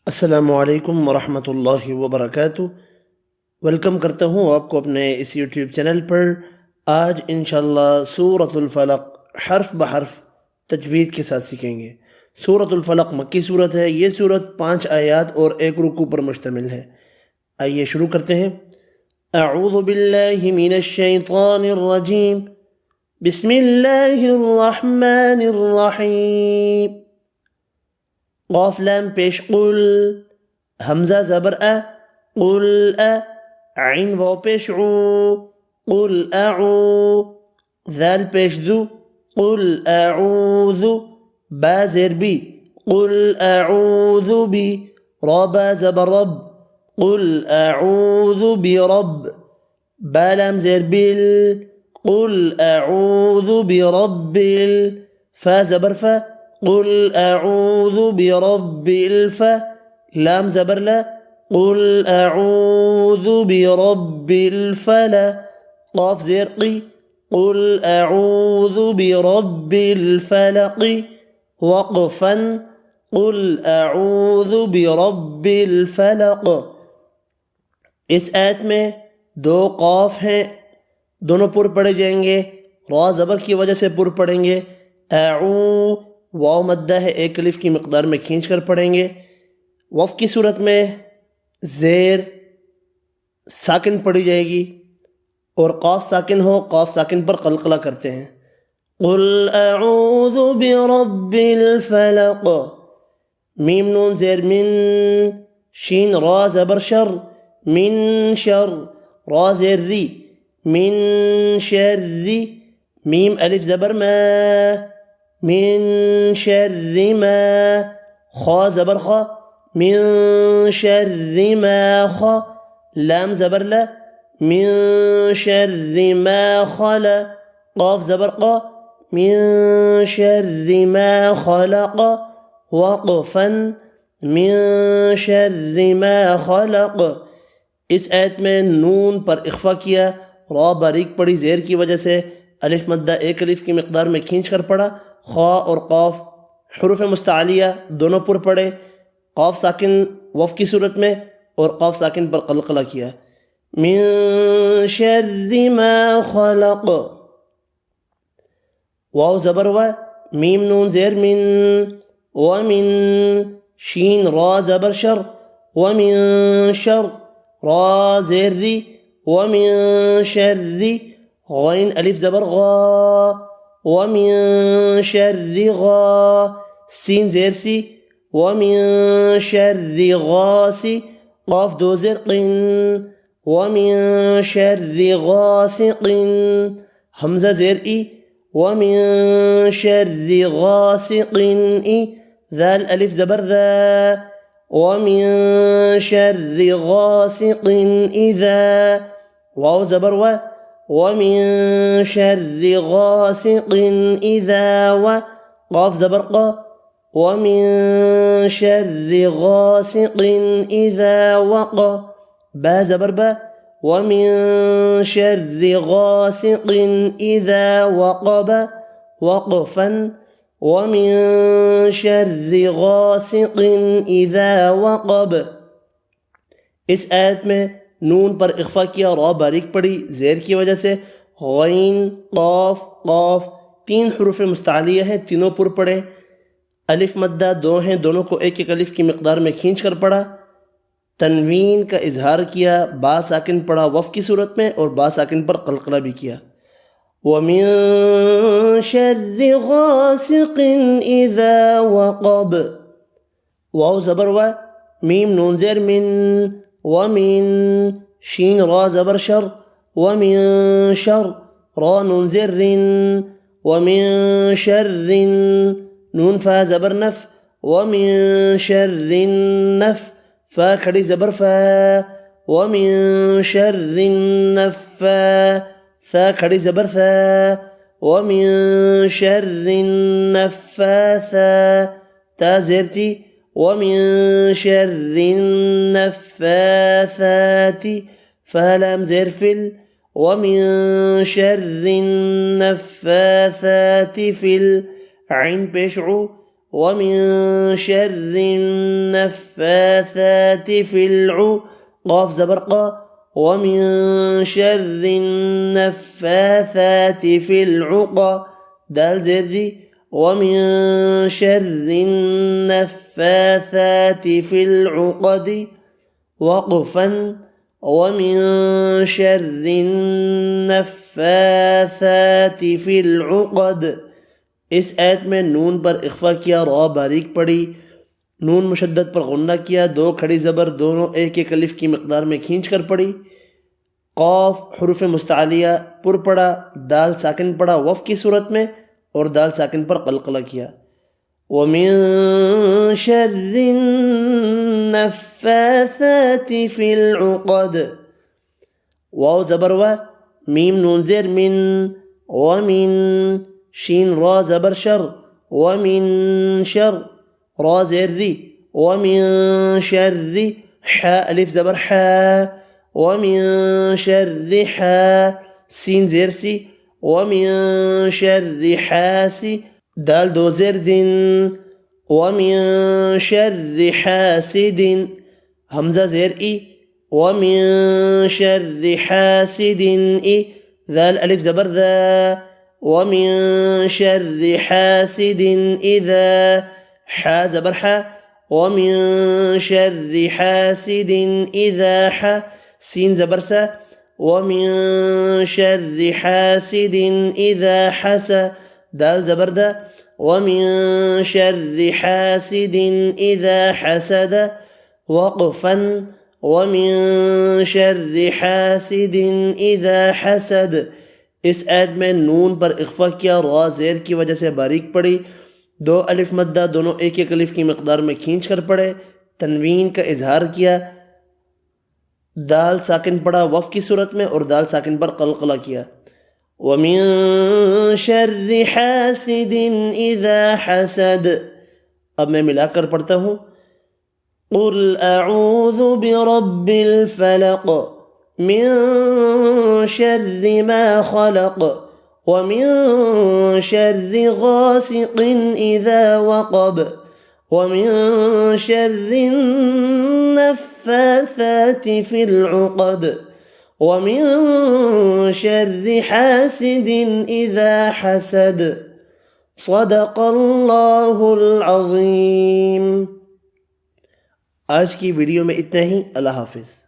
अस्सलामुअलैकुम वरहमतुल्लाहि वबरकातुह। वेलकम करता हूँ आपको अपने इस यूट्यूब चैनल पर। आज इंशाल्लाह सूरतुल फलक हर्फ ब हर्फ तजवीद के साथ सीखेंगे। सूरतुल फलक मक्की सूरत है। ये सूरत 5 आयात और 1 रुकू पर मुश्तमिल है। आइए शुरू करते हैं। अऊज़ु बिल्लाहि मिनश शैतानिर रजीम। बिस्मिल्लाहिर रहमानिर रहीम। क़ाफ लाम पेश कुल, हमज़ा ज़बर अ, कुल अ, ऐन वाव पेश उ, कुल अऊ, ज़ाल पेश ज़ु, कुल अऊज़ु, बा ज़ेर बी, कुल अऊज़ु बी, रा बा ज़बर रब, कुल अऊज़ु बी रब, बा लाम ज़ेर बिल, कुल अऊज़ु बी रब्बिल, फा ज़बर फा, कुल अऊज़ु बिरब्बिल फ़, लाम ज़बर ला, कुल अऊज़ु बिरब्बिल फ़ला, क़ाफ ज़ेर क़ी, कुल अऊज़ु बिरब्बिल फ़लक़, वक़फ़न, कुल अऊज़ु बिरब्बिल फ़लक़। इस आयत में 2 क़ाफ हैं, दोनों पुर पढ़े जाएंगे। रा ज़बर की वजह से पुर पढ़ेंगे। अऊ वाव मद्दा है, 1 अलिफ की मिक़दार में खींच कर पढ़ेंगे। वफ़ की सूरत में ज़ेर साकिन पढ़ी जाएगी और क़ाफ साकिन हो, क़ाफ साकिन पर क़लक़ला करते हैं। क़ुल अऊज़ु बिरब्बिल फ़लक़, मीम नून ज़ेर मिन, शीन रा ज़बर शर, मिन शर, रा ज़ेर री, मिन शर्रि, मीम अलिफ ज़बर मा, मिन शर्रि मा, खा ज़बर खा, मिन शर्रि मा खा, लाम ज़बर ला, मिन शर्रि मा खला, क़ाफ ज़बर क़ा, मिन शर्रि मा खलक़, वक़फ़न, मिन शर्रि मा खलक़। इस आयत में नून पर इख्फा किया, रा बारीक पड़ी ज़ेर की वजह से, अलिफ मद्दा 1 अलिफ की मिक़दार में खींच कर पढ़ा। खा और क़ाफ हुरूफ़ मुस्तालिया दोनों पुर पढ़े। क़ाफ साकिन वफ़ की सूरत में और क़ाफ साकिन पर क़लक़ला किया। मिन शर्रि मा खलक़, वाव ज़बर व, मीम नून ज़ेर मिन, व मिन, शीन रा ज़बर शर, व मिन शर, रा ज़ेर री, व मिन शर्रि, गैन अलिफ ज़बर गा, व मिन शर्रि गा, सीन ज़ेर सी, व मिन शर्रि गासी, क़ाफ 2 ज़ेर क़िन, व मिन शर्रि गासिक़िन, हमज़ा ज़ेर ई, व मिन शर्रि गासिक़िन ई, ज़ाल अलिफ ज़बर ज़ा, व मिन शर्रि गासिक़िन इज़ा, वाव ज़बर व मिन शर्रि गासिक़िन इज़ा व, क़ाफ ज़बर क़ा, व मिन शर्रि गासिक़िन इज़ा वक़, बा ज़बर बा, व मिन शर्रि गासिक़िन इज़ा वक़ब, वक़फ़न, व मिन शर्रि गासिक़िन इज़ा वक़ब। इस आयत में नून पर इख्फा किया, रा बारीक पड़ी ज़ेर की वजह से। गैन, क़ाफ, क़ाफ 3 हुरूफ़ मुस्तालिया हैं, तीनों पुर पढ़े। अलिफ मद्दा 2 हैं, दोनों को 1-1 अलिफ की मिक़दार में खींच कर पढ़ा। तनवीन का इजहार किया, बा साकिन पढ़ा वफ़ की सूरत में और बा साकिन पर क़लक़ला भी किया। व मिन शर्रि गासिक़िन इज़ा वक़ब, वाव ज़बर व, मीम नून ज़ेर मिन, व मिन, शीन रा ज़बर शर, व मिन शर, रा नून ज़ेर रिन, व मिन शर्रिन, नून फा ज़बर नफ, व मिन शर्रिन नफ, फा खड़ी ज़बर फा, व मिन शर्रिन नफ़्फ़ा, सा खड़ी ज़बर सा, व मिन शर्रिन नफ़्फ़ासा, ता ज़ेर ती, व मिन शर्रिन नफ़्फ़ासाति, फा लाम ज़ेर फिल, व मिन शर्रिन नफ़्फ़ासाति फिल, ऐन पेश उ, ومن شر النفاثات في العقد قاف زبر قا ومن شر النفاثات في العقد دال زير دي ومن شر النفاثات في العقد وقفا ومن شر النفاثات في العقد. इस आयत में नून पर इख्फा किया, रा बारीक पड़ी, नून मुशद्दद पर गुन्ना किया, दो खड़ी ज़बर दोनों एक एक अलिफ की मकदार में खींच कर पड़ी। क़ाफ हुरूफ मुस्तअलिया पुर पड़ा, दाल साकिन पड़ा वफ़ की सूरत में और दाल साकिन पर क़लक़ला किया। वमिन शर्रिन नफ़्फ़ाथाति फ़िल उक़द वाव ज़बर व मीम नून ज़ेर मिन वमिन शीन रा ज़बर शर वमिन शर रा ज़ेर री वमिन शर्रि हा अलिफ ज़बर हा वमिन शर्रि हा सीन ज़ेर सी वमिन शर्रि हासी दाल दो ज़ेर दिन वमिन शर्रि हासिदिन हमज़ा ज़ेर ई वमिन शर्रि हासिदिन ई दाल अलिफ ज़बर दा वमिन शर्रि हासिदिन इज़ा हा ज़बर हा वमिन शर्रि हासिदिन इज़ा हा सीन ज़बर सा वमिन शर्रि हासिदिन इज़ा हसा दाल ज़बर दा वमिन शर्रि हासिदिन इज़ा हसद वक़फ़न वमिन शर्रि हासिदिन इज़ा हसद। इस आयत में नून पर इख्फा किया, रा ज़ेर की वजह से बारीक पड़ी, दो अलिफ मद्दा दोनों एक एक अलिफ की मकदार में खींच कर पड़े, तनवीन का इजहार किया, दाल साकिन पड़ा वफ़ की सूरत में और दाल साकिन पर क़लक़ला किया। वमिन शर्रि हासिदिन इज़ा हसद। अब मैं मिलाकर पढ़ता हूँ। क़ुल अऊज़ु बिरब्बिल फ़लक़ मिन शर्रि मा ख़लक़ वमिन शर्रि गासिक़िन इज़ा वक़ब वमिन शर्रि नफ़्फ़ाथाति फ़िल उक़द वमिन शर्रि हासिदिन इज़ा हसद। सदक़ल्लाहुल अज़ीम। आज की वीडियो में इतना ही। अल्लाह हाफ़िज़।